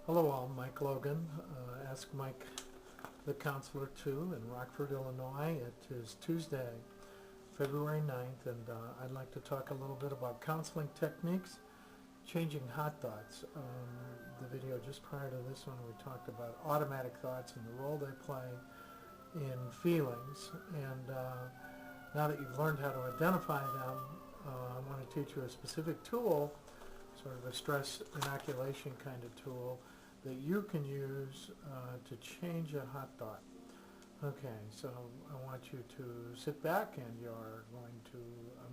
Hello all, Mike Logan, Ask Mike the Counselor 2 in Rockford, Illinois. It is Tuesday, February 9th, and I'd like to talk a little bit about counseling techniques, changing hot thoughts. The video just prior to this one, we talked about automatic thoughts and the role they play in feelings. And now that you've learned how to identify them, I want to teach you a specific tool, sort of a stress inoculation kind of tool that you can use to change a hot thought. Okay, so I want you to sit back and you're going to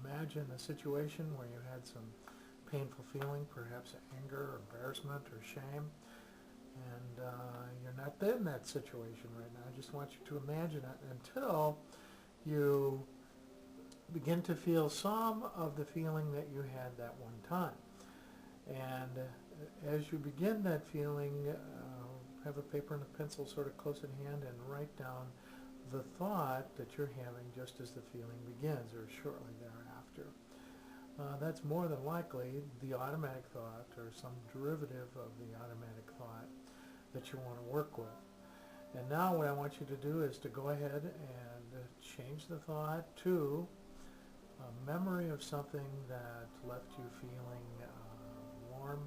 imagine a situation where you had some painful feeling, perhaps anger, embarrassment, or shame, and you're not in that situation right now. I just want you to imagine it until you begin to feel some of the feeling that you had that one time. And as you begin that feeling, have a paper and a pencil sort of close at hand and write down the thought that you're having just as the feeling begins or shortly thereafter. That's more than likely the automatic thought or some derivative of the automatic thought that you want to work with. And now what I want you to do is to go ahead and change the thought to a memory of something that left you feeling warm.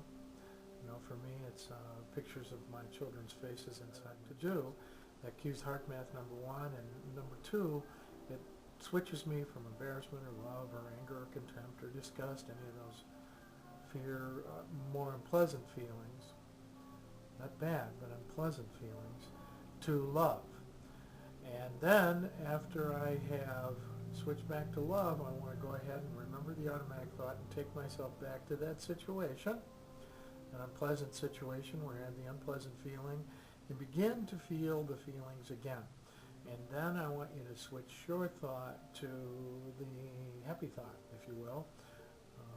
You know, for me, it's pictures of my children's faces inside to do. That cues heart math, number one, and number two, it switches me from embarrassment or love or anger or contempt or disgust, any of those fear, more unpleasant feelings, not bad, but unpleasant feelings, to love. And then after I have switched back to love, I want to go ahead and remember the automatic thought and take myself back to that situation, an unpleasant situation where I had the unpleasant feeling, and begin to feel the feelings again. And then I want you to switch your thought to the happy thought, if you will.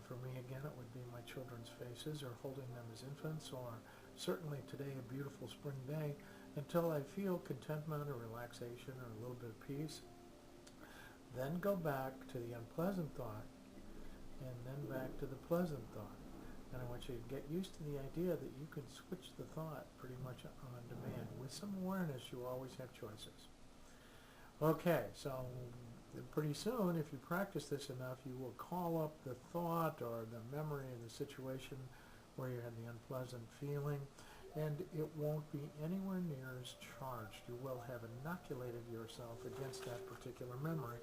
For me, again, it would be my children's faces or holding them as infants, or certainly today a beautiful spring day, until I feel contentment or relaxation or a little bit of peace. Then go back to the unpleasant thought, and then back to the pleasant thought. And I want you to get used to the idea that you can switch the thought pretty much on demand. With some awareness, you always have choices. Okay, so pretty soon, if you practice this enough, you will call up the thought or the memory of the situation where you had the unpleasant feeling, and it won't be anywhere near as charged. You will have inoculated yourself against that particular memory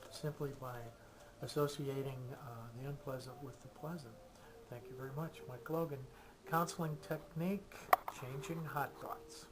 simply by associating the unpleasant with the pleasant. Thank you very much. Mike Logan, Counseling Technique, Changing Hot Thoughts.